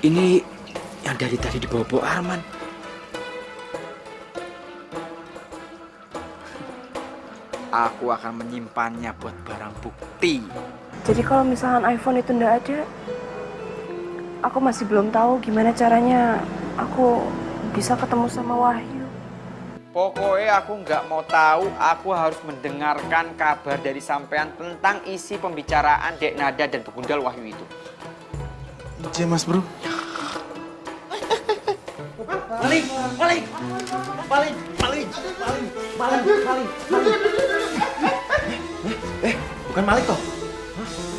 Ini yang dari tadi dibawa Bo Arman. Aku akan menyimpannya buat barang bukti. Jadi kalau misalkan iPhone itu nggak ada, aku masih belum tahu gimana caranya aku bisa ketemu sama Wahyu. Pokoknya aku nggak mau tahu, aku harus mendengarkan kabar dari sampean tentang isi pembicaraan Dek Nada dan Begundal Wahyu itu. Iya mas bro. Maling. Bukan Malik toh?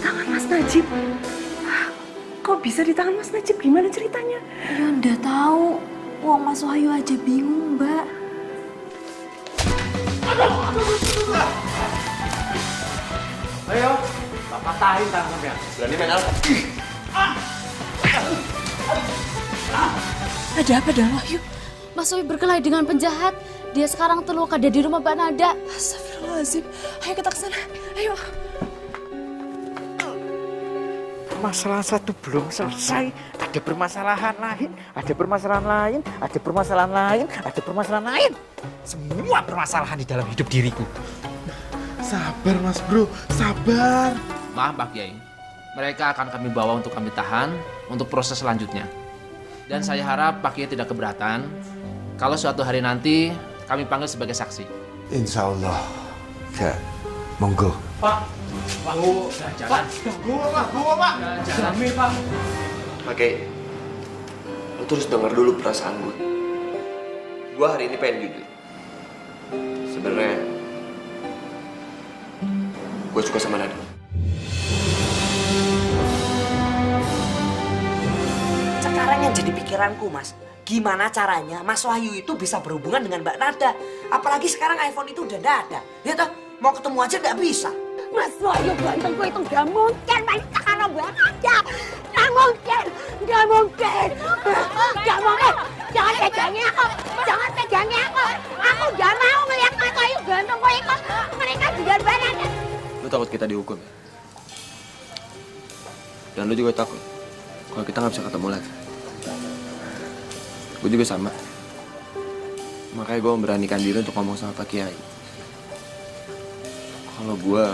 Tangan Mas Najib. Kok bisa di tangan Mas Najib? Gimana ceritanya? Ya udah tahu. Wong Mas Wahyu aja bingung, Mbak. Ayo, tak patahin tangan sampean. Berani main alat? Ada apa dah Wahyu? Mas Wahyu berkelahi dengan penjahat. Dia sekarang terluka ada di rumah Mbak Nada. Astagfirullahaladzim. Ayo kita ke sana. Ayo. Masalah satu belum selesai, ada permasalahan lain, ada permasalahan lain, ada permasalahan lain, ada permasalahan lain. Semua permasalahan di dalam hidup diriku. Sabar mas bro, sabar. Maaf Pak Kiai, mereka akan kami bawa untuk kami tahan untuk proses selanjutnya. Dan saya harap Pak Kiai tidak keberatan kalau suatu hari nanti kami panggil sebagai saksi. Insya Allah. Ya, monggo. Pak, Wangu, jalan. Gua pak. Jalan, Pak. Oke, lo terus denger dulu perasaan gue. Gue hari ini pengen jujur. Sebenarnya gue suka sama Nada. Sekarang yang jadi pikiranku, Mas, gimana caranya Mas Wahyu itu bisa berhubungan dengan Mbak Nada? Apalagi sekarang iPhone itu udah nggak ada. Ya toh, mau ketemu aja nggak bisa. Mas Wahyu gantengku itu gak mungkin menikah sama Mbak Nada. Gak mungkin, gak mungkin. Gak mungkin. Jangan pegangnya aku, jangan pegangnya aku. Aku gak mau melihat Mas Wahyu gantengku itu menikah dengan Mbak Nada. Lu takut kita dihukum ya? Dan lu juga takut kalau kita nggak bisa ketemu lagi. Gue juga sama. Makanya gue memberanikan diri untuk ngomong sama Pak Kiai. Kalau gue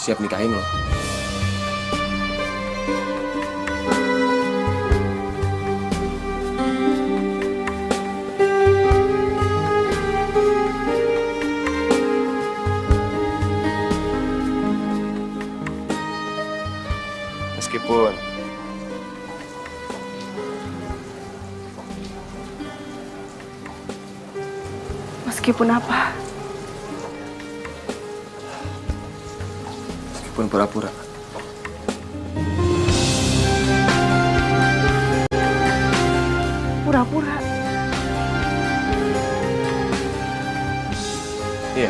siap nikahin lo. Meskipun Meskipun apa? meskipun pura-pura. Pura-pura. Iya.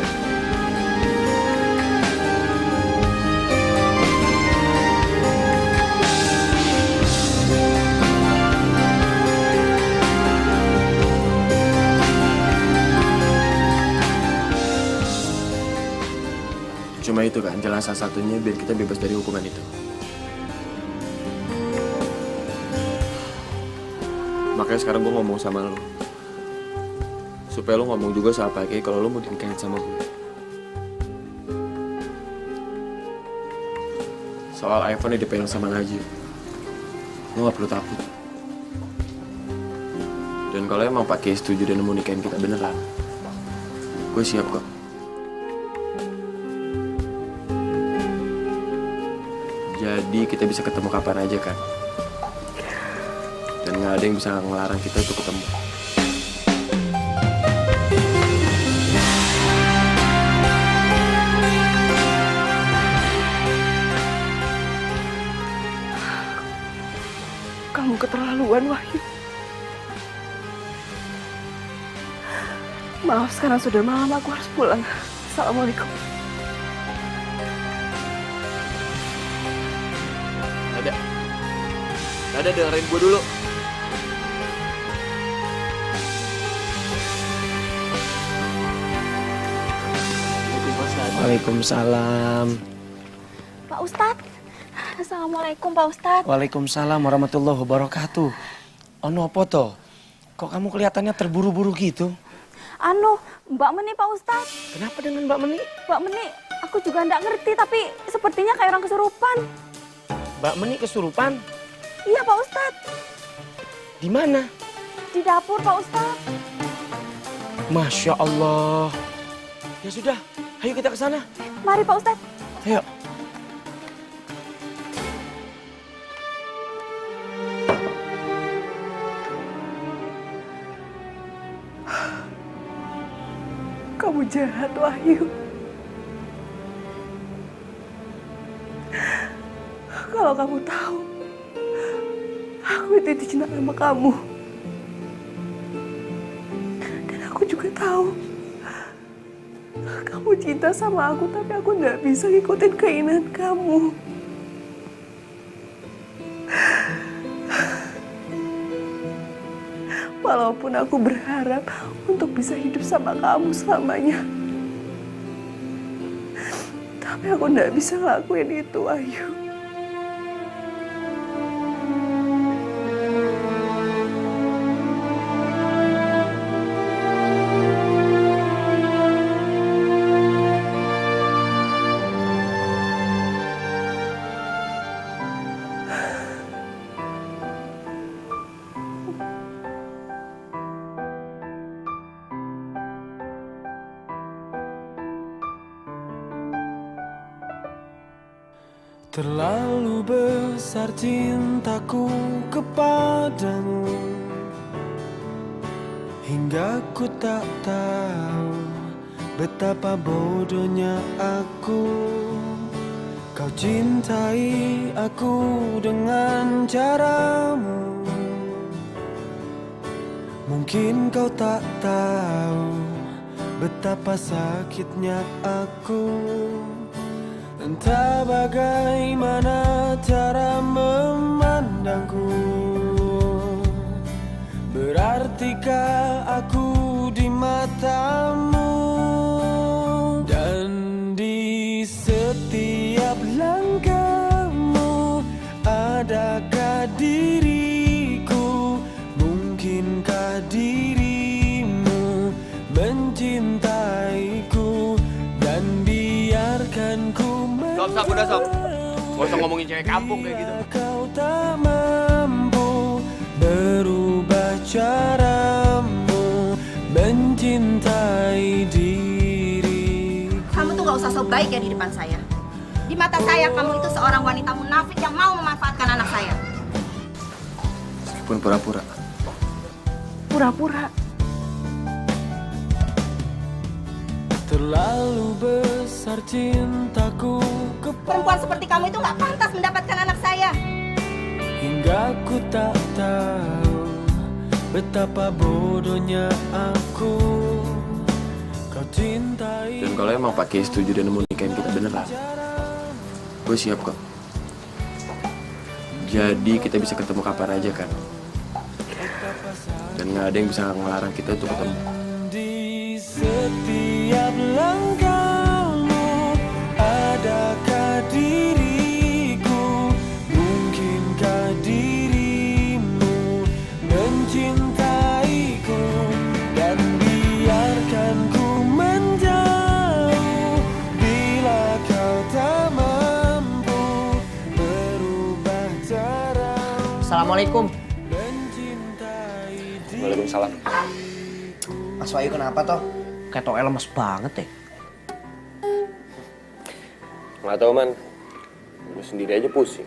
Cuma itu kan jalan satu-satunya biar kita bebas dari hukuman itu. Makanya sekarang gue ngomong sama lo. Supaya lo ngomong juga sama Pak Kiai kalau lo mau dinikahin sama gue. Soal iPhone yang dipegang sama Najib. Lo gak perlu takut. Dan kalau emang Pak Kiai setuju dan mau nikahin kita beneran, gue siap kok. Jadi kita bisa ketemu kapan aja kan. Dan gak ada yang bisa ngelarang kita untuk ketemu. Kamu keterlaluan, Wahyu. Maaf, sekarang sudah malam, aku harus pulang. Assalamualaikum. Nada dengerin gue dulu. Waalaikumsalam. Pak Ustadz, Assalamualaikum Pak Ustadz. Waalaikumsalam warahmatullahi wabarakatuh. Ono apa toh? Kok kamu kelihatannya terburu-buru gitu? Mbak Meni Pak Ustadz. Kenapa dengan Mbak Meni? Mbak Meni, aku juga nggak ngerti tapi sepertinya kayak orang kesurupan. Mbak Meni kesurupan? Iya Pak Ustadz. Di mana? Di dapur Pak Ustadz. Masya Allah. Ya sudah, ayo kita ke sana. Mari Pak Ustadz. Ayo. Kamu jahat, Wahyu. Kalau kamu tahu, aku itu dicinta sama kamu. Dan aku juga tahu, kamu cinta sama aku, tapi aku nggak bisa ngikutin keinginan kamu. Walaupun aku berharap untuk bisa hidup sama kamu selamanya. Tapi aku nggak bisa ngelakuin itu, Ayu. Terlalu besar cintaku kepadamu, hingga ku tak tahu betapa bodohnya aku. Kau cintai aku dengan caramu, mungkin kau tak tahu betapa sakitnya aku. Entah bagaimana cara memandangku, berartikah aku di matamu? Dan di setiap langkahmu adakah diriku? Mungkinkah dirimu mencintaiku dan biarkan ku? Sob, udah Sob. Gak usah ngomongin cewek kampung kayak gitu. Kau tak mampu berubah caramu mencintai diri. Kamu tuh gak usah so baik ya di depan saya. Di mata saya kamu itu seorang wanita munafik yang mau memanfaatkan anak saya. Meskipun pura-pura. Pura-pura. Terlalu besar cintaku Perempuan seperti kamu itu gak pantas mendapatkan anak saya. hingga ku tak tahu betapa bodohnya aku. Kau cintai. Dan kalau emang Pak Kiai setuju dan mau nikahin kita beneran, gue siap kok. Jadi kita bisa ketemu kapan aja kan? Dan gak ada yang bisa ngelarang kita untuk ketemu. Di setiap langkahmu adakah diriku? Mungkinkah dirimu mencintaiku dan biarkan ku menjauh bila kau tak mampu berubah cara. Assalamualaikum. Waalaikumsalam. Mas Wahyu kenapa toh? Kayak toel lemes banget ya. Nggak tahu man, gue sendiri aja pusing.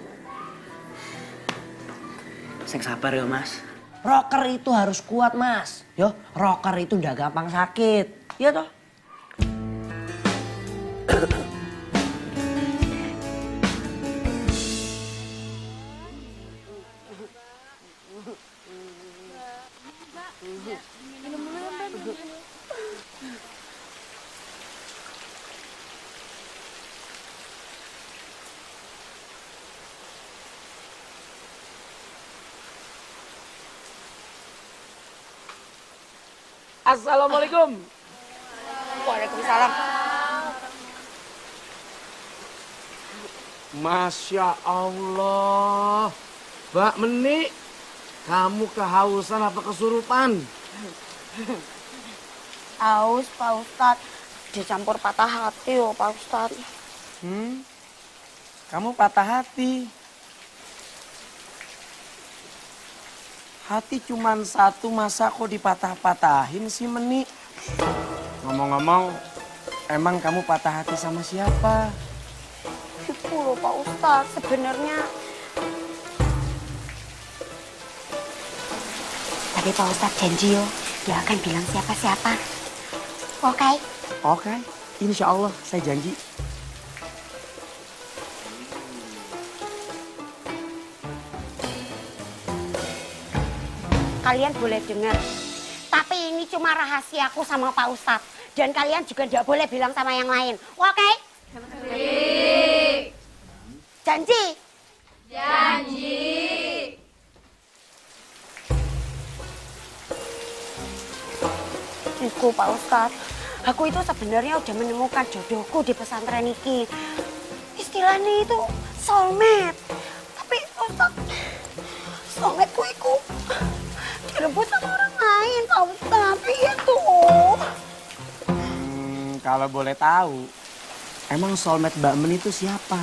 Sing sabar ya mas. Rocker itu harus kuat mas. Yo, rocker itu udah gampang sakit. Iya toh? Assalamualaikum. Waalaikumsalam. Masya Allah. Mbak Meni, kamu kehausan apa kesurupan? Aus, Pak Ustadz. Dicampur patah hati loh, Pak Ustadz. Kamu patah hati. Hati cuman satu, masa kok dipatah-patahin sih Meni? Ngomong-ngomong, emang kamu patah hati sama siapa? Itu loh Pak Ustadz, sebenarnya. Tapi Pak Ustadz janji yo, dia akan bilang siapa-siapa. Oke? Oke, insya Allah saya janji. Kalian boleh dengar. Tapi ini cuma rahasiaku sama Pak Ustadz. Dan kalian juga tidak boleh bilang sama yang lain. Oke? Janji? Janji. Iku Pak Ustadz, aku itu sebenarnya udah menemukan jodohku di pesantren ini. Istilahnya itu soulmate. Tapi Ustadz, soulmateku itu direbut sama orang lain Pak Ustadz. Itu. Kalau boleh tahu, emang soulmate Mbak Men itu siapa?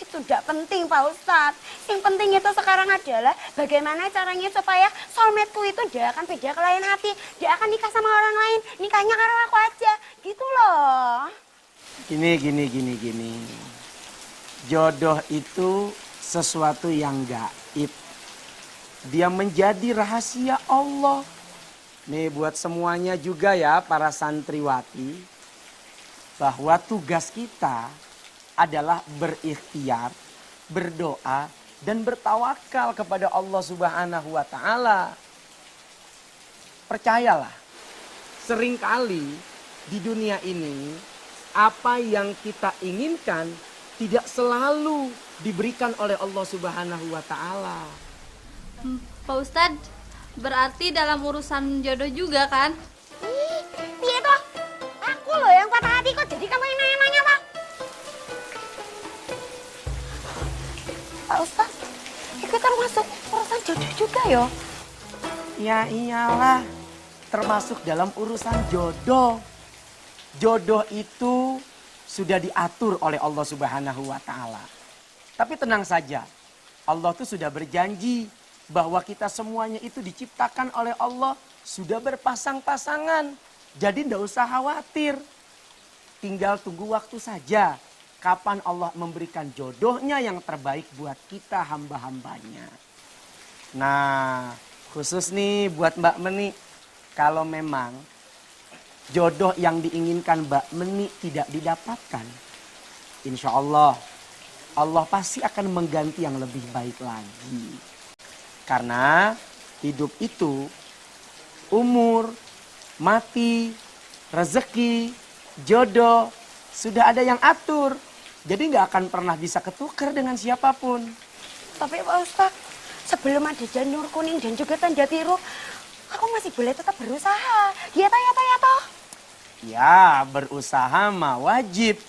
Itu tidak penting Pak Ustadz. Yang penting itu sekarang adalah bagaimana caranya supaya soulmateku itu dia akan beda kelain hati. Dia akan nikah sama orang lain. Nikahnya karo aku aja. Gitu loh. Gini. Jodoh itu sesuatu yang gaib. Dia menjadi rahasia Allah. Nih buat semuanya juga ya para santriwati. Bahwa tugas kita adalah berikhtiar, berdoa, dan bertawakal kepada Allah Subhanahu wa Ta'ala. Percayalah, seringkali di dunia ini apa yang kita inginkan tidak selalu diberikan oleh Allah Subhanahu wa Ta'ala. Pak Ustadz, berarti dalam urusan jodoh juga kan? Iya toh, aku loh yang patah hati kok jadi kamu yang nanya-nanya Pak. Pak Ustadz, itu termasuk urusan jodoh juga yo. Ya iyalah, termasuk dalam urusan jodoh. Jodoh itu sudah diatur oleh Allah Subhanahu wa Ta'ala. Tapi tenang saja, Allah tuh sudah berjanji bahwa kita semuanya itu diciptakan oleh Allah sudah berpasang-pasangan. Jadi ndak usah khawatir. Tinggal tunggu waktu saja kapan Allah memberikan jodohnya yang terbaik buat kita hamba-hambanya. Nah, khusus nih buat Mbak Meni, kalau memang jodoh yang diinginkan Mbak Meni tidak didapatkan, insya Allah, Allah pasti akan mengganti yang lebih baik lagi. Karena hidup itu umur, mati, rezeki, jodoh sudah ada yang atur. Jadi nggak akan pernah bisa ketukar dengan siapapun. Tapi Pak Ustadz, sebelum ada janur kuning dan juga tanda biru, aku masih boleh tetap berusaha. Ya toh. Ya, berusaha mah wajib.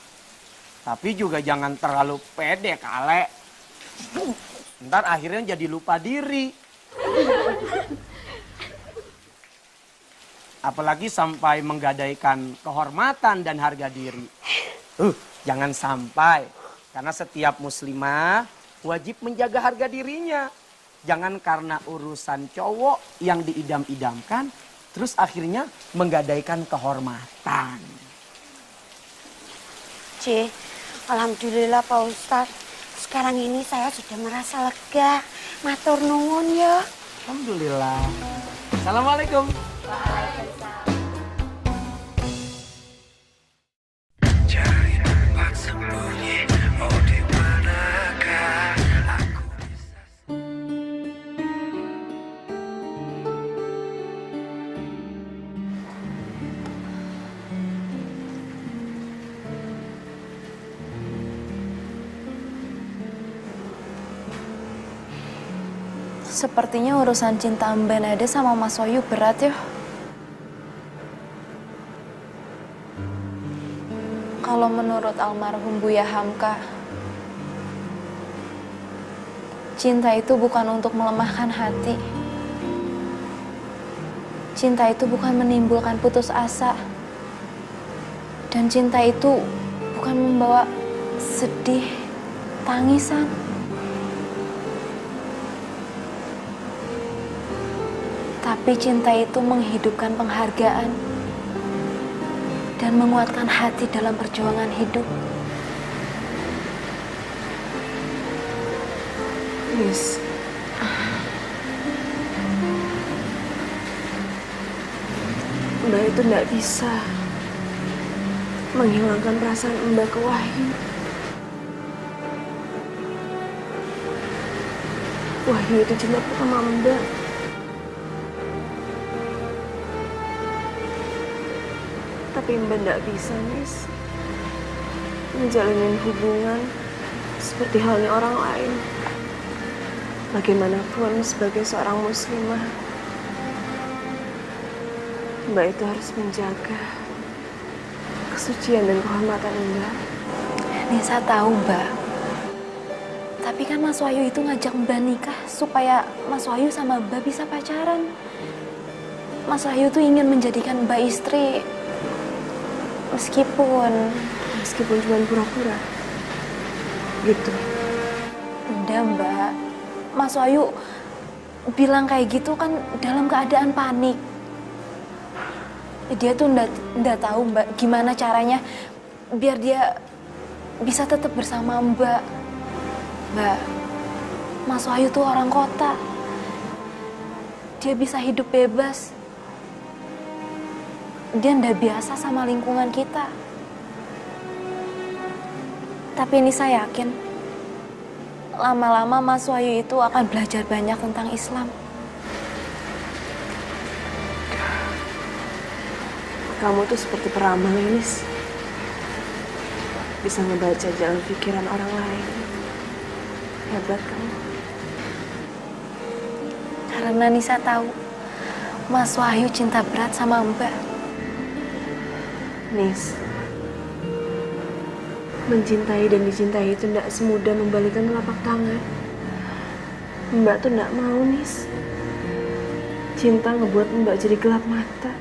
Tapi juga jangan terlalu pede kale. Ntar akhirnya jadi lupa diri. Apalagi sampai menggadaikan kehormatan dan harga diri. Jangan sampai. Karena setiap muslimah wajib menjaga harga dirinya. Jangan karena urusan cowok yang diidam-idamkan, terus akhirnya menggadaikan kehormatan. Alhamdulillah Pak Ustadz. Sekarang ini saya sudah merasa lega. Matur nuwun ya. Alhamdulillah. Assalamualaikum. Waalaikumsalam. Cari tempat sembunyi, oh di manakah aku bisa. Sepertinya urusan cinta Mbak Nada sama Mas Wahyu berat ya. Kalau menurut almarhum Buya Hamka, Cinta itu bukan untuk melemahkan hati. Cinta itu bukan menimbulkan putus asa. Dan cinta itu bukan membawa sedih, tangisan. Tapi cinta itu menghidupkan penghargaan dan menguatkan hati dalam perjuangan hidup. Yes. Mbak itu tidak bisa menghilangkan perasaan Mbak ke Wahyu. Wahyu itu cinta pertama Mbak. Tapi Mbak tidak bisa, Miss, menjalin hubungan seperti halnya orang lain. Bagaimanapun sebagai seorang muslimah, Mbak itu harus menjaga kesucian dan kehormatan Mbak. Nisa tahu, Mbak. Tapi kan Mas Wahyu itu ngajak Mbak nikah supaya Mas Wahyu sama Mbak bisa pacaran. Mas Wahyu tuh ingin menjadikan Mbak istri meskipun cuma pura-pura. Gitu. Udah, Mbak. Mas Wahyu bilang kayak gitu kan dalam keadaan panik. Dia tuh nggak tahu Mbak gimana caranya biar dia bisa tetap bersama Mbak. Mbak, Mas Wahyu tuh orang kota. Dia bisa hidup bebas. Dia nggak biasa sama lingkungan kita. Tapi ini saya yakin lama-lama Mas Wahyu itu akan belajar banyak tentang Islam. Kamu tuh seperti peramal, Nis. Bisa ngebaca jalan pikiran orang lain. Hebat kamu. Karena Nisa tahu Mas Wahyu cinta berat sama Mbak. Nis, mencintai dan dicintai itu tidak semudah membalikkan telapak tangan. Mbak tuh tidak mau, Nis. Cinta ngebuat Mbak jadi gelap mata.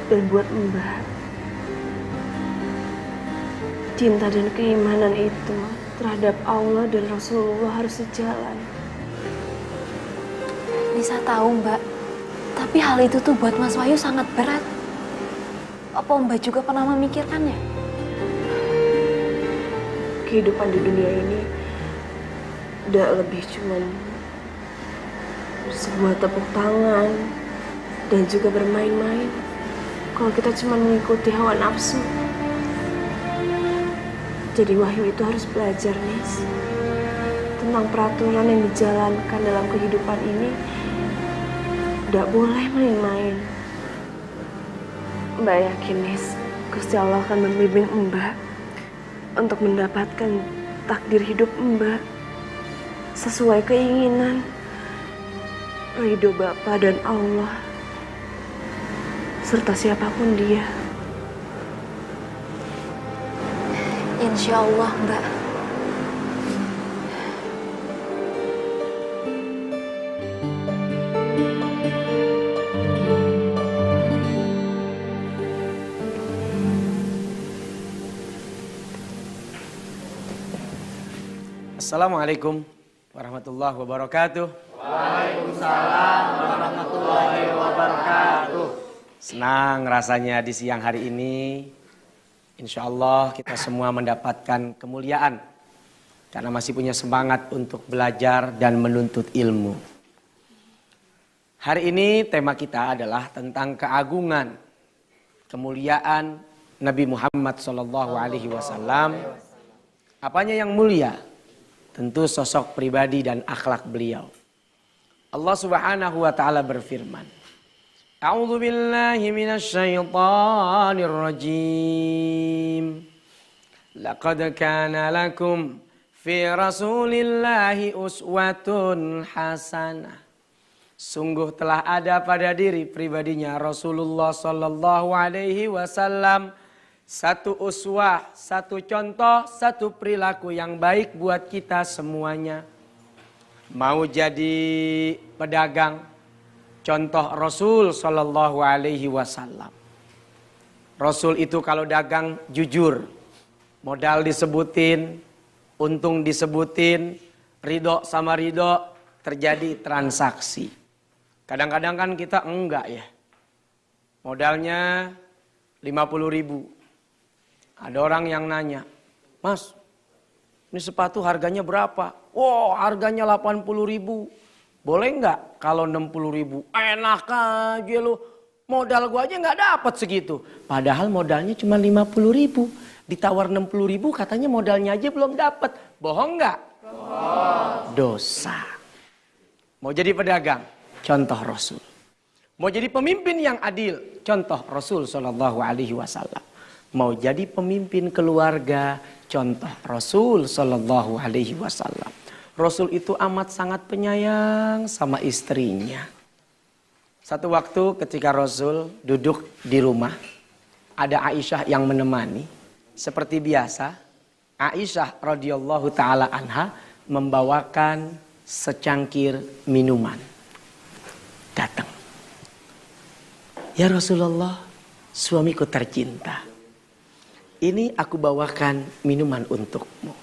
Dan buat Mbak, cinta dan keimanan itu terhadap Allah dan Rasulullah harus sejalan. Nisa tahu, Mbak. Tapi hal itu tuh buat Mas Wahyu sangat berat. Apa Mbak juga pernah memikirkannya? Kehidupan di dunia ini tidak lebih cuman sebuah tepuk tangan dan juga bermain-main. Kalau kita cuma mengikuti hawa nafsu. Jadi Wahyu itu harus belajar, Nis, tentang peraturan yang dijalankan dalam kehidupan ini. Tidak boleh main-main. Mbak yakin, Nis, Gusti Allah akan membimbing Mbak untuk mendapatkan takdir hidup Mbak sesuai keinginan, ridho Bapa dan Allah, serta siapapun dia. Insya Allah, Mbak. Assalamualaikum warahmatullahi wabarakatuh. Waalaikumsalam warahmatullahi wabarakatuh. Senang rasanya di siang hari ini. Insya Allah kita semua mendapatkan kemuliaan karena masih punya semangat untuk belajar dan menuntut ilmu. Hari ini tema kita adalah tentang keagungan, kemuliaan Nabi Muhammad SAW. Apanya yang mulia? Tentu sosok pribadi dan akhlak beliau. Allah Subhanahu wa taala berfirman, A'udzu billahi minasy syaithanir rajim. Laqad kana lakum fi Rasulillahi uswatun hasanah. Sungguh telah ada pada diri pribadinya Rasulullah sallallahu alaihi wasallam Satu uswah, satu contoh, satu perilaku yang baik buat kita semuanya. Mau jadi pedagang, contoh Rasul Shallallahu Alaihi Wasallam. Rasul itu kalau dagang jujur, modal disebutin, untung disebutin, ridho sama ridho, terjadi transaksi. Kadang-kadang kan kita enggak ya. Modalnya 50.000. Ada orang yang nanya, Mas, ini sepatu harganya berapa? Wow, harganya 80.000. Boleh nggak kalau 60.000? Enak aja lu. Modal gua aja nggak dapat segitu. Padahal modalnya cuma 50.000. Ditawar 60.000 katanya modalnya aja belum dapat. Bohong nggak? Bohong. Dosa. Mau jadi pedagang? Contoh Rasul. Mau jadi pemimpin yang adil? Contoh Rasul Shallallahu Alaihi Wasallam. Mau jadi pemimpin keluarga, contoh Rasul Shallallahu Alaihi Wasallam. Rasul itu amat sangat penyayang sama istrinya. Satu waktu ketika Rasul duduk di rumah, ada Aisyah yang menemani. Seperti biasa, Aisyah radhiyallahu taala anha membawakan secangkir minuman. Datang. Ya Rasulullah, suamiku tercinta. Ini aku bawakan minuman untukmu.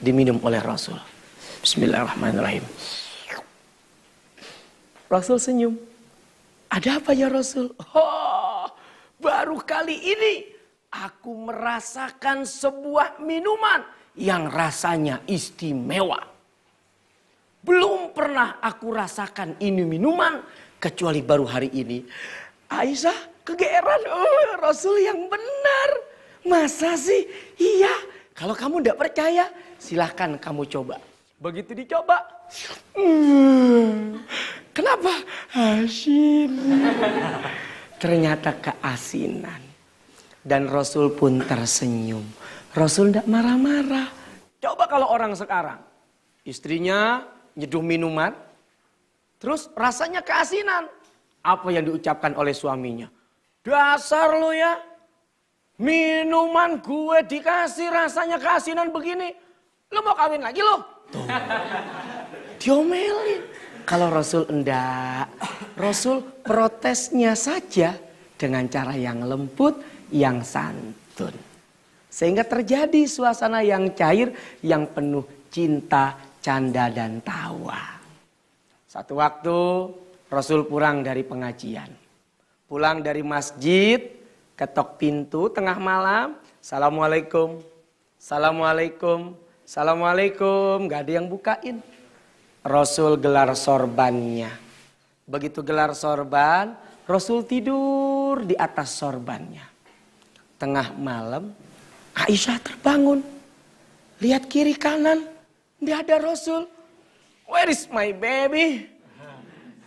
Diminum oleh Rasul. Bismillahirrahmanirrahim. Rasul senyum. Ada apa ya Rasul? Oh, baru kali ini aku merasakan sebuah minuman yang rasanya istimewa. Belum pernah aku rasakan ini minuman kecuali baru hari ini. Aisyah kegeeran. Oh, Rasul yang benar. Masa sih? Iya. Kalau kamu tidak percaya, silahkan kamu coba. Begitu dicoba, kenapa? Asin. Ternyata keasinan. Dan Rasul pun tersenyum. Rasul tidak marah-marah. Coba kalau orang sekarang, istrinya nyeduh minuman, terus rasanya keasinan. Apa yang diucapkan oleh suaminya? Dasar lo ya. Minuman gue dikasih rasanya keasinan begini. Lo mau kawin lagi lo? Tuh. Diomelin. Kalau Rasul enggak. Rasul protesnya saja dengan cara yang lembut, yang santun. Sehingga terjadi suasana yang cair, yang penuh cinta, canda, dan tawa. Satu waktu Rasul pulang dari pengajian. Pulang dari masjid. Ketok pintu tengah malam. Assalamualaikum. Assalamualaikum. Assalamualaikum. Gak ada yang bukain. Rasul gelar sorbannya. Begitu gelar sorban, Rasul tidur di atas sorbannya. Tengah malam, Aisyah terbangun. Lihat kiri kanan, tidak ada Rasul. Where is my baby?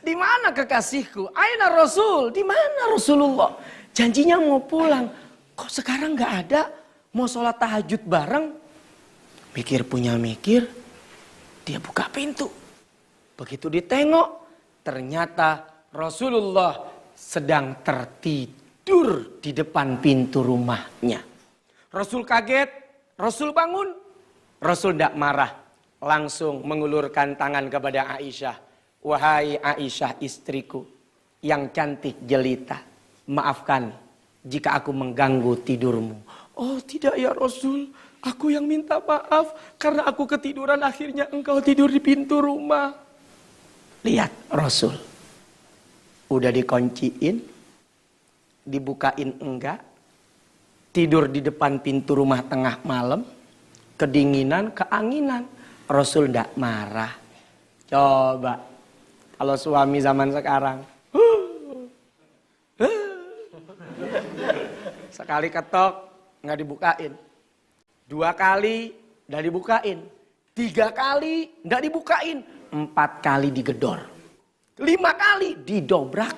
Di mana kekasihku? Aina Rasul? Di mana Rasulullah? Janjinya mau pulang. Kok sekarang nggak ada? Mau sholat tahajud bareng? Mikir punya mikir. Dia buka pintu. Begitu ditengok. Ternyata Rasulullah sedang tertidur di depan pintu rumahnya. Rasul kaget. Rasul bangun. Rasul tidak marah. Langsung mengulurkan tangan kepada Aisyah. Wahai Aisyah istriku. Yang cantik jelita. Maafkan jika aku mengganggu tidurmu. Oh tidak ya Rasul, aku yang minta maaf karena aku ketiduran akhirnya engkau tidur di pintu rumah. Lihat Rasul, udah dikunciin, dibukain enggak, tidur di depan pintu rumah tengah malam, kedinginan, keanginan, Rasul ndak marah. Coba kalau suami zaman sekarang. Sekali ketok nggak dibukain, 2 kali nggak dibukain, 3 kali nggak dibukain, 4 kali digedor, 5 kali didobrak.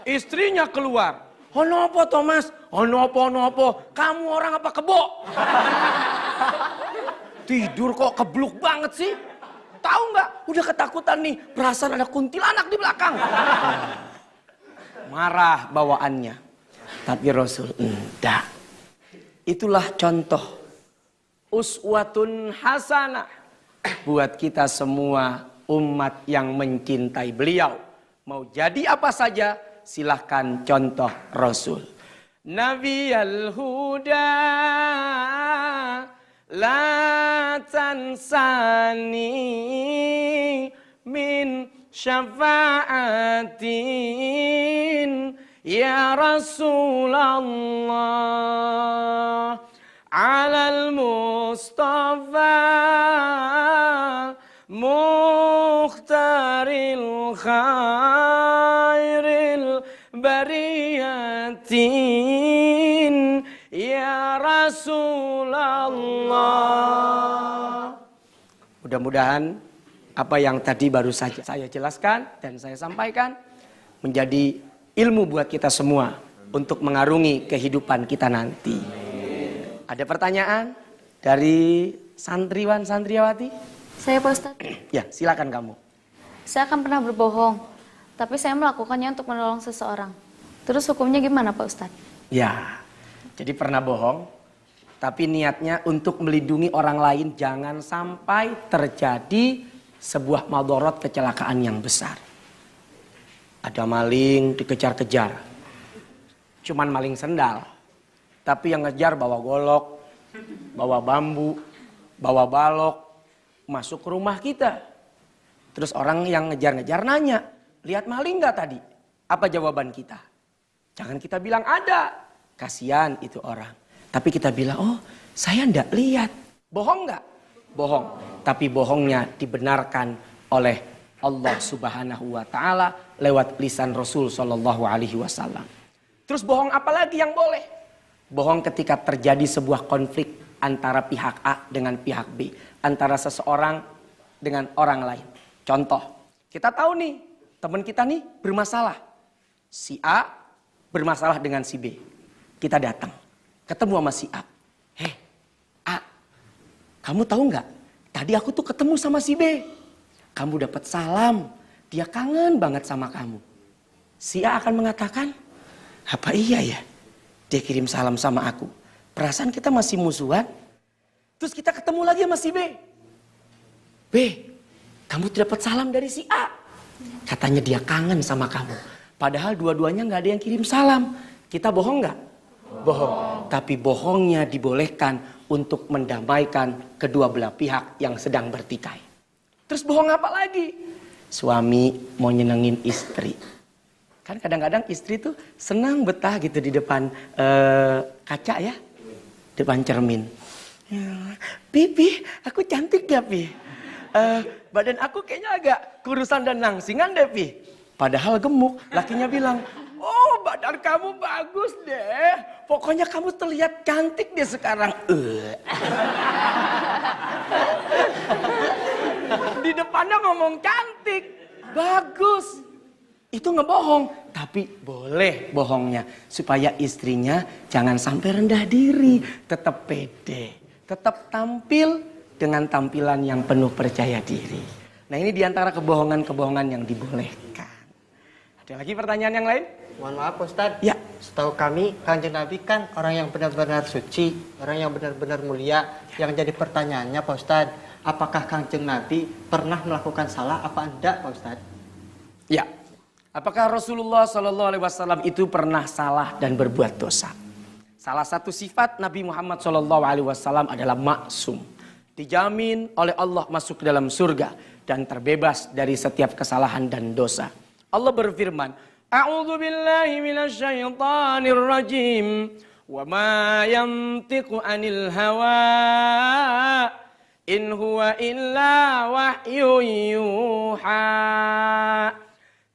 Istrinya keluar. Honopo Thomas, honopo, kamu orang apa kebo? Tidur kok kebluk banget sih? Tahu nggak? Udah ketakutan nih, perasaan ada kuntilanak di belakang. Marah bawaannya. Tapi Rasul enggak. Itulah contoh uswatun hasanah buat kita semua umat yang mencintai beliau. Mau jadi apa saja silahkan contoh Rasul. Nabi al-Huda la tansani min syafaatin ya Rasulullah alal Mustafa mukhtaril khairil bariyatin ya Rasulullah. Mudah-mudahan apa yang tadi baru saja saya jelaskan dan saya sampaikan menjadi ilmu buat kita semua untuk mengarungi kehidupan kita nanti. Ada pertanyaan dari santriwan santriwati? Saya Pak Ustadz. Ya, silakan kamu. Saya akan pernah berbohong, tapi saya melakukannya untuk menolong seseorang. Terus hukumnya gimana Pak Ustadz? Ya, jadi pernah bohong, tapi niatnya untuk melindungi orang lain jangan sampai terjadi sebuah madorot kecelakaan yang besar. Ada maling dikejar-kejar, cuman maling sendal. Tapi yang ngejar bawa golok, bawa bambu, bawa balok, masuk ke rumah kita. Terus orang yang ngejar-ngejar nanya, lihat maling nggak tadi? Apa jawaban kita? Jangan kita bilang ada, kasihan itu orang. Tapi kita bilang, oh saya ndak lihat. Bohong nggak? Bohong. Tapi bohongnya dibenarkan oleh Allah Subhanahu wa Ta'ala lewat lisan Rasul Shallallahu Alaihi Wasallam. Terus bohong apa lagi yang boleh? Bohong ketika terjadi sebuah konflik antara pihak A dengan pihak B, antara seseorang dengan orang lain. Contoh, kita tahu nih teman kita nih bermasalah. Si A bermasalah dengan si B. Kita datang, ketemu sama si A. Hei, A, kamu tahu nggak? Tadi aku tuh ketemu sama si B. Kamu dapat salam, dia kangen banget sama kamu. Si A akan mengatakan, apa iya ya? Dia kirim salam sama aku. Perasaan kita masih musuhan. Terus kita ketemu lagi sama si B. B, kamu dapat salam dari si A. Katanya dia kangen sama kamu. Padahal dua-duanya nggak ada yang kirim salam. Kita bohong nggak? Bohong. Tapi bohongnya dibolehkan untuk mendamaikan kedua belah pihak yang sedang bertikai. Terus bohong apa lagi? Suami mau nyenengin istri. Kan kadang-kadang istri tuh senang betah gitu di depan kaca ya. Depan cermin. Ya, Pipi, aku cantik gak Pi? Badan aku kayaknya agak kurusan dan nangsingan deh Pi. Padahal gemuk. Lakinya bilang, oh badan kamu bagus deh. Pokoknya kamu terlihat cantik deh sekarang. Di depannya ngomong cantik. Bagus. Itu ngebohong, tapi boleh bohongnya supaya istrinya jangan sampai rendah diri, tetap pede, tetap tampil dengan tampilan yang penuh percaya diri. Nah ini diantara kebohongan-kebohongan yang dibolehkan. Ada lagi pertanyaan yang lain? Mohon maaf Ustadz. Ya. Setahu kami Kanjeng Nabi kan orang yang benar-benar suci, orang yang benar-benar mulia. Yang jadi pertanyaannya Pak Ustadz, apakah Kanjeng Nabi pernah melakukan salah apa enggak Pak Ustadz? Ya. Apakah Rasulullah SAW itu pernah salah dan berbuat dosa? Salah satu sifat Nabi Muhammad SAW adalah maksum. Dijamin oleh Allah masuk ke dalam surga dan terbebas dari setiap kesalahan dan dosa. Allah berfirman, A'udzu billahi minasyaitonir rajim. Wa ma yantiqu 'anil hawa in huwa illa wahyun yuha.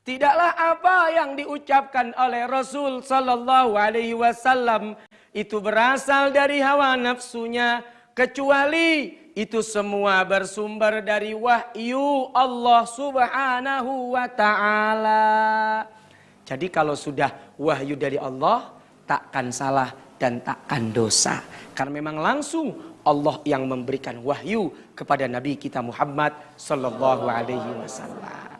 Tidaklah apa yang diucapkan oleh Rasul Sallallahu Alaihi Wasallam itu berasal dari hawa nafsunya, kecuali itu semua bersumber dari wahyu Allah Subhanahu wa Ta'ala. Jadi kalau sudah wahyu dari Allah, takkan salah dan takkan dosa. Karena memang langsung Allah yang memberikan wahyu kepada Nabi kita Muhammad Sallallahu Alaihi Wasallam.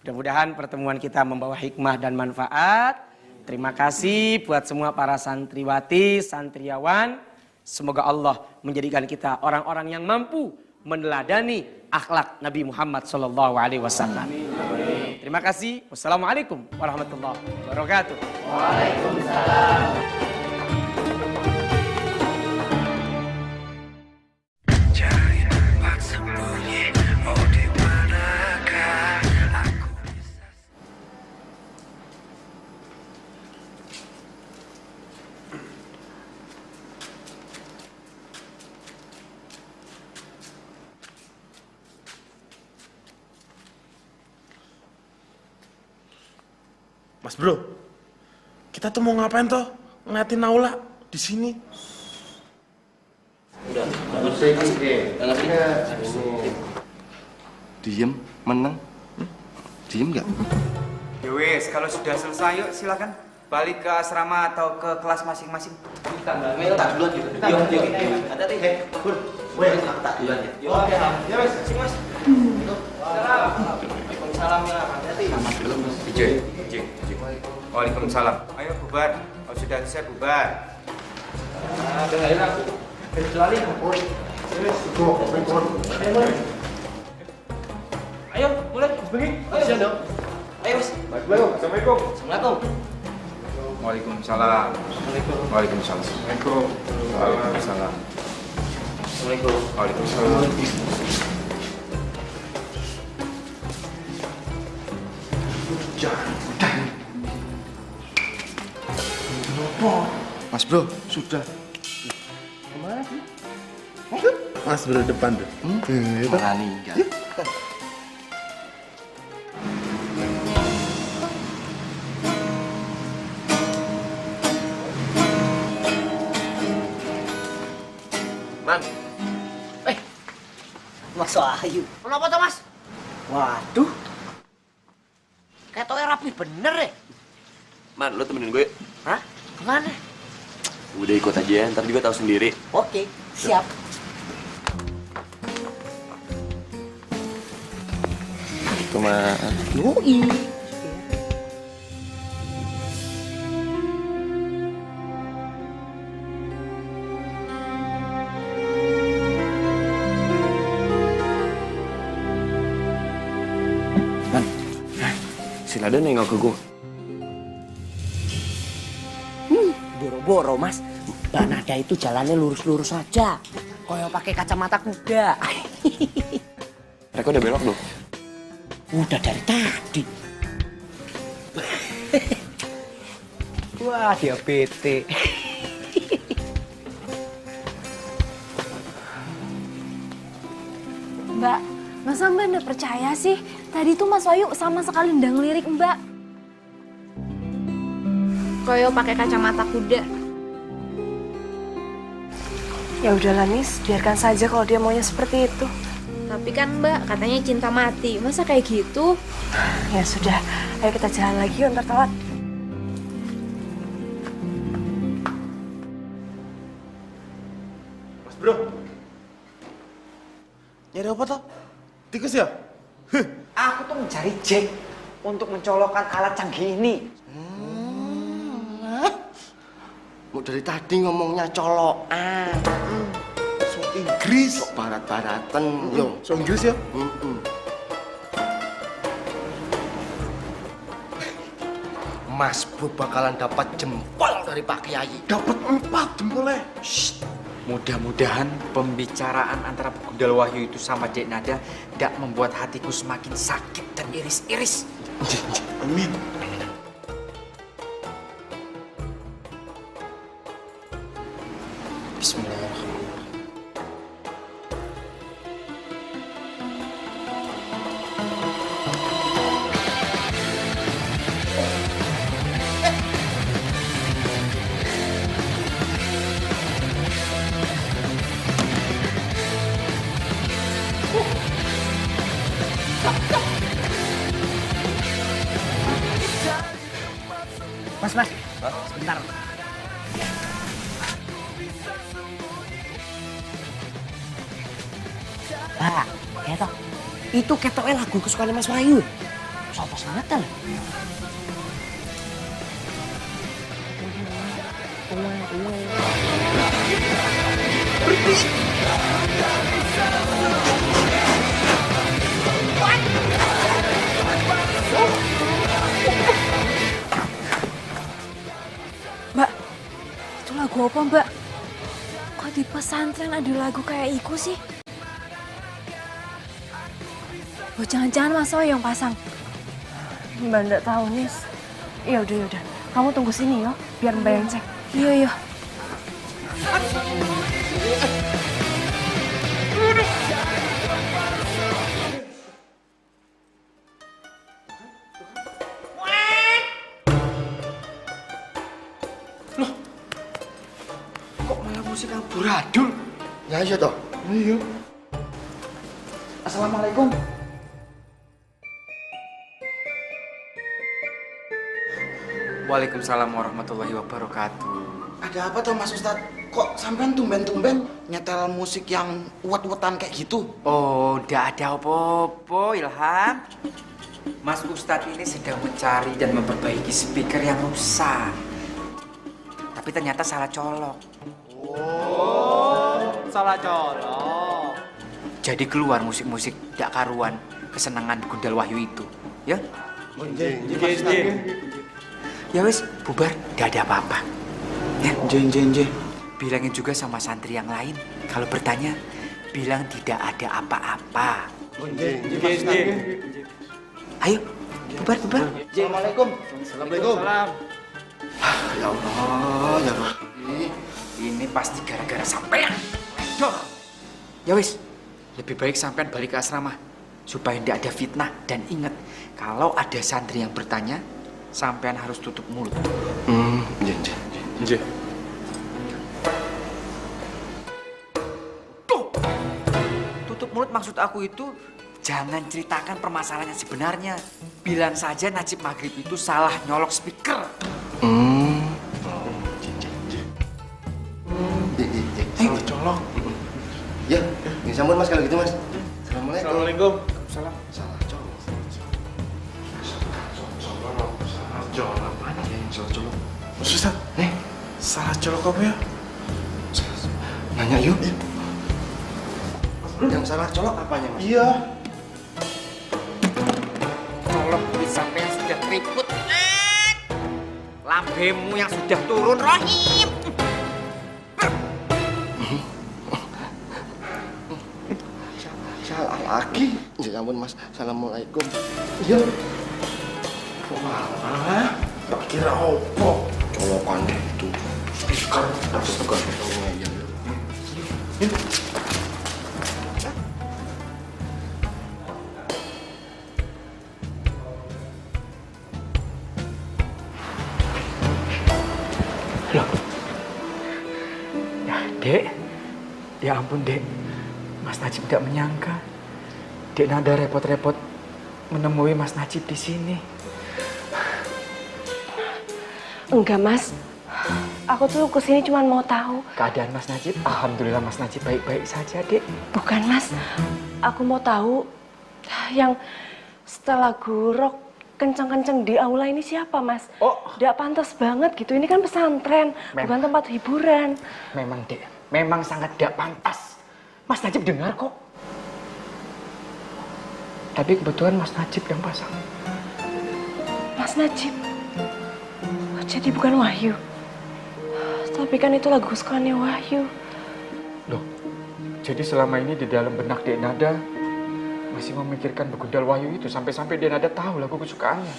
Mudah-mudahan pertemuan kita membawa hikmah dan manfaat. Terima kasih buat semua para santriwati, santriawan. Semoga Allah menjadikan kita orang-orang yang mampu meneladani akhlak Nabi Muhammad SAW. Terima kasih. Wassalamualaikum warahmatullahi wabarakatuh. Waalaikumsalam. Cari tempat sembunyi, oh di manakah aku bisa. Mas bro, kita tuh mau ngapain toh? Ngeliatin Naula di sini. Diem, menang. Diem nggak? Ya wes, kalau sudah selesai yuk silakan balik ke asrama atau ke kelas masing-masing. Tak duluan gitu. Yuk. Hati-hati. Tak duluan ya. Oke, ya wes, sing mas. Waalaikumsalam. Hati-hati. Ijek. Waalaikumsalam. Ayo bubar. Kalau sudah selesai bubar. Dengarin aku. Kecuali aku. Ayo, mulai. Pergi. Siap dong. Ayo, Mas. Assalamualaikum. Assalamualaikum. Waalaikumsalam. Waalaikumsalam. Waalaikumsalam. Assalamualaikum. Waalaikumsalam. Mas bro, sudah. Kemana sih? Mas bro depan tuh. Berani enggak? Man. Mas Wahyu. Kenapa tuh, Mas? Waduh. Ketoknya rapi bener ya. Man, lo temenin gue. Hah? Kemana? Udah ikut aja, ntar juga tahu sendiri. Oke, siap. Kemana? Yoi. Si Lada nengok ke gue. Boro-boro, Mas. Mbak Nada itu jalannya lurus-lurus saja. Koyo pakai kacamata kuda. Mereka udah belok belum? Udah dari tadi. Wah, dia bete. Mbak, masa Mbak nggak percaya sih? Tadi tuh Mas Wahyu sama sekali nggak ngelirik Mbak. Koyo pakai kacamata kuda. Ya udahlah Nis, biarkan saja kalau dia maunya seperti itu. Tapi kan Mbak katanya cinta mati, masa kayak gitu? Ya sudah, ayo kita jalan lagi yuk, ntar telat. Mas bro, nyari apa toh? Tikus ya? Aku tuh mencari Jack untuk mencolokkan alat canggih ini. Mau dari tadi ngomongnya colokan. So Inggris. Sok barat-baratan. Yo, so Inggris ya? Mas Bro bakalan dapat jempol dari Pak Kiai. Dapat 4 jempolnya. Mudah-mudahan pembicaraan antara Gundal Wahyu itu sama Dek Nada tidak membuat hatiku semakin sakit dan iris-iris. Amin. Bismillahirrahmanirrahim. Mas, sebentar. Pak, ketok. Itu ketoknya lagu kesukaan Mas Wahyu. Sopo sangat lah. Mbak, itu lagu apa mbak? Kok di pesantren ada lagu kayak iku sih? Oh jangan-jangan Mas Wahyu yang pasang? Mbak nggak tahu, Nis. Ya udah. Kamu tunggu sini ya, biar Mbak yang cek. Iya. Kok malah musik amburadul? Ya iya toh. Iya. Assalamualaikum. Waalaikumsalam warahmatullahi wabarakatuh. Ada apa toh Mas Ustadz? Kok sampean tumben-tumben nyetel musik yang uwet-uwetan kayak gitu? Oh, ndak ada apa-apa, Ilham. Mas Ustadz ini sedang mencari dan memperbaiki speaker yang rusak. Tapi ternyata salah colok. Oh, salah colok. Jadi keluar musik-musik ndak karuan kesenangan Gundal Wahyu itu, ya? Ya wis, bubar, ndak ada apa-apa. Ya, Nje. bilangin juga sama santri yang lain. Kalau bertanya, bilang tidak ada apa-apa. Ayo, bubar. Assalamualaikum. Assalamualaikum. Ya Allah, ya Rabbi. Ini pasti gara-gara sampean. Aduh. Ya wis, lebih baik sampean balik ke asrama supaya tidak ada fitnah. Dan ingat, kalau ada santri yang bertanya, sampean harus tutup mulut. Nje. Tutup mulut maksud aku itu jangan ceritakan permasalahan yang sebenarnya. Bilang saja Najib Maghrib itu salah nyolok speaker. Salah colok. Ya, disambut Mas kalau gitu Mas. Assalamualaikum. Assalamualaikum. Salam. Salah colok. Salah colok apaan ya yang salah colok? Mas Ustadz, salah colok apa ya? Nanya yuk. Yang salah colok apanya Mas? Iya. Colok kulit sampean sudah keriput. Lambemu yang sudah turun, Rohim. Salah lagi. Ya ampun Mas. Assalamualaikum. Iya. Wah, tak kira opo. Colokan itu. Speaker. Speaker. Iya. Loh. Ya, Dek. Ya ampun, Dek. Mas Najib tidak menyangka. Dek Nada repot-repot menemui Mas Najib di sini. Enggak, Mas. Aku tuh kesini cuma mau tahu. Keadaan Mas Najib, alhamdulillah Mas Najib baik-baik saja, Dek. Bukan, Mas. Aku mau tahu yang setelah lagu rock kenceng-kenceng di aula ini siapa, Mas? Oh. Nggak pantas banget gitu. Ini kan pesantren, bukan tempat hiburan. Memang, Dek. Memang sangat tidak pantas. Mas Najib dengar kok. Tapi kebetulan Mas Najib yang pasang. Mas Najib? Oh, jadi bukan Wahyu? Tapi kan itu lagu kesukaannya Wahyu. Loh, jadi selama ini di dalam benak Dek Nada masih memikirkan Begundal Wahyu itu sampai-sampai Dek Nada tahu lagu kesukaannya.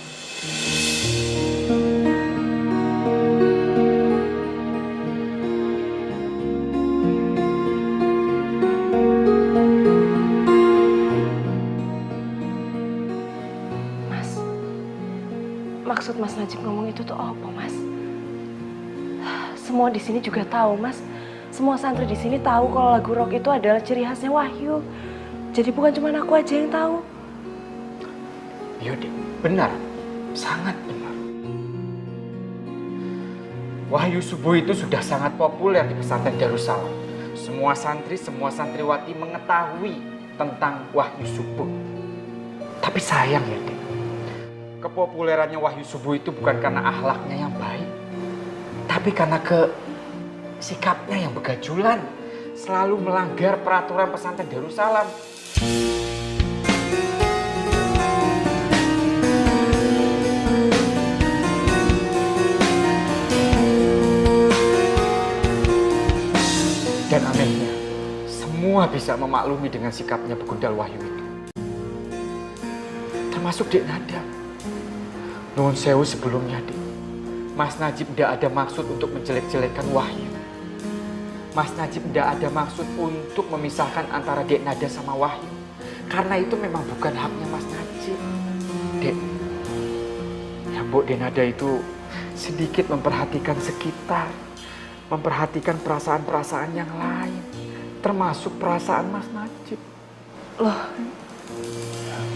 Mas, maksud Mas Najib ngomong itu tuh apa, Mas? Semua di sini juga tahu, Mas. Semua santri di sini tahu kalau lagu rock itu adalah ciri khasnya Wahyu. Jadi bukan cuma aku aja yang tahu. Iya, Dek. Benar. Sangat benar. Wahyu Subuh itu sudah sangat populer di pesantren Darussalam. Semua santri, semua santriwati mengetahui tentang Wahyu Subuh. Tapi sayang ya, Dek. Kepopulerannya Wahyu Subuh itu bukan karena akhlaknya yang baik, tapi karena sikapnya yang begajulan, selalu melanggar peraturan pesantren Darussalam. Dan anehnya, semua bisa memaklumi dengan sikapnya Begundal Wahyu itu. Termasuk Dek Nada. Nuwun sewu sebelumnya, Dek. Mas Najib tidak ada maksud untuk menjelek-jelekan Wahyu. Mas Najib tidak ada maksud untuk memisahkan antara Dek Nada sama Wahyu. Karena itu memang bukan haknya Mas Najib. Dek, ya Mbok Dek Nada itu sedikit memperhatikan sekitar. Memperhatikan perasaan-perasaan yang lain, termasuk perasaan Mas Najib. Loh,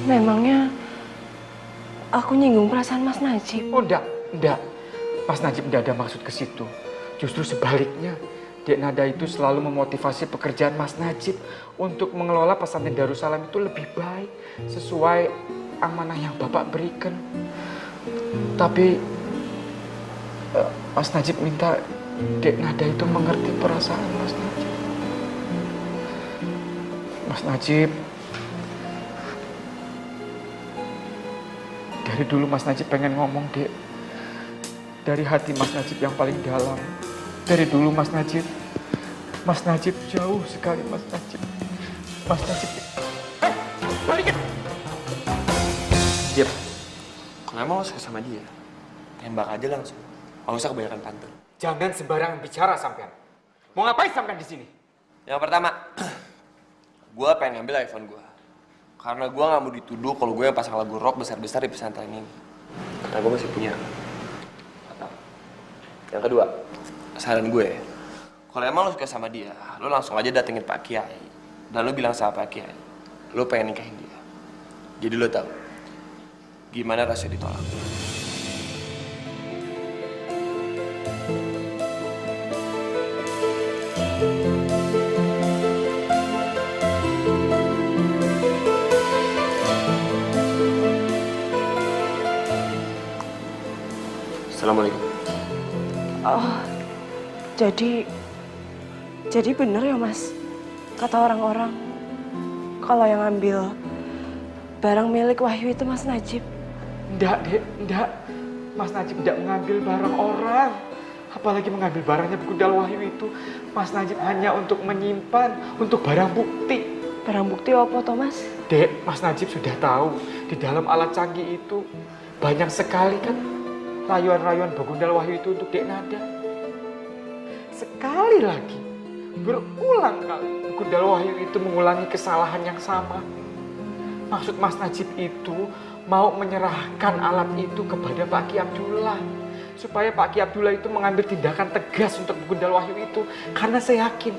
memangnya aku nyinggung perasaan Mas Najib? Oh enggak. Mas Najib enggak ada maksud ke situ. Justru sebaliknya, Dek Nada itu selalu memotivasi pekerjaan Mas Najib untuk mengelola pesantren Darussalam itu lebih baik, sesuai amanah yang Bapak berikan. Tapi Mas Najib minta Dek Nada itu mengerti perasaan Mas Najib. Mas Najib, dari dulu Mas Najib pengen ngomong, Dek. Dari hati Mas Najib yang paling dalam. Dari dulu Mas Najib jauh sekali Mas Najib. Mas Najib. Balikin! Jip, kalau emang lo suka sama dia, tembak aja langsung. Gak usah kebanyakan pantun. Jangan sembarangan bicara sampean. Mau ngapain sampean di sini? Yang pertama, gue pengen ngambil iPhone gue. Karena gue gak mau dituduh kalau gue yang pasang lagu rock besar-besar di pesantren ini. Karena gue masih punya. Yang kedua, saran gue, kalau emang lo suka sama dia, lo langsung aja datengin Pak Kiai. Dan lo bilang sama Pak Kiai, lo pengen nikahin dia. Jadi lo tahu gimana rasanya ditolak. Assalamualaikum. Oh, jadi bener ya Mas, kata orang-orang kalau yang ambil barang milik Wahyu itu Mas Najib. Enggak, Dek, enggak. Mas Najib tidak mengambil barang orang. Apalagi mengambil barangnya Begundal Wahyu itu. Mas Najib hanya untuk menyimpan, untuk barang bukti. Barang bukti apa toh Mas? Dek, Mas Najib sudah tahu di dalam alat canggih itu banyak sekali kan rayuan-rayuan Begundal Wahyu itu untuk Dek Nada. Sekali lagi, berulang kali Begundal Wahyu itu mengulangi kesalahan yang sama. Maksud Mas Najib itu mau menyerahkan alat itu kepada Pak Ki Abdullah. Supaya Pak Ki Abdullah itu mengambil tindakan tegas untuk Begundal Wahyu itu. Karena saya yakin,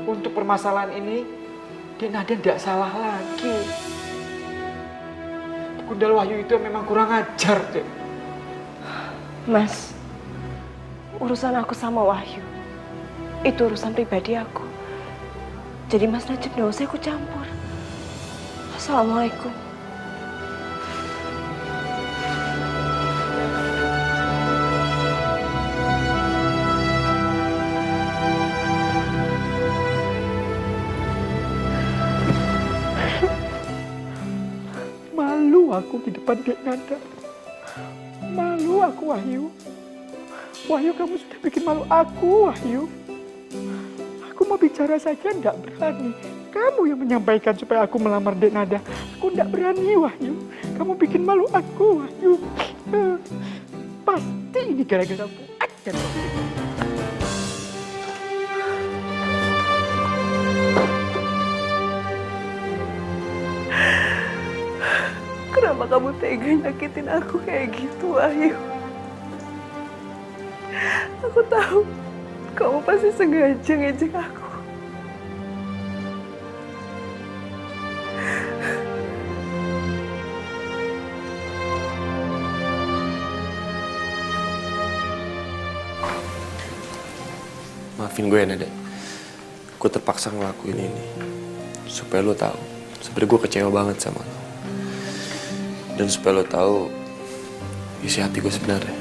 untuk permasalahan ini, Dek Nada tidak salah lagi. Begundal Wahyu itu memang kurang ajar, Dek. Mas, urusan aku sama Wahyu, itu urusan pribadi aku. Jadi Mas Najib gak usah ikut campur. Assalamualaikum. Malu aku di depan Dek Nada. Malu aku, Wahyu. Wahyu, kamu sudah bikin malu aku, Wahyu. Aku mau bicara saja enggak berani. Kamu yang menyampaikan supaya aku melamar Dek Nada. Aku enggak berani, Wahyu. Kamu bikin malu aku, Wahyu. Pasti ini gara-gara Fuad dan Rofi. Kenapa kamu tega nyakitin aku kayak gitu, Wahyu? Aku tahu kamu pasti sengaja ngejek aku. Maafin gue ya, Nada. Gue terpaksa ngelakuin ini supaya lo tahu sebenarnya gue kecewa banget sama lo. Dan supaya lo tahu isi hati gue sebenarnya.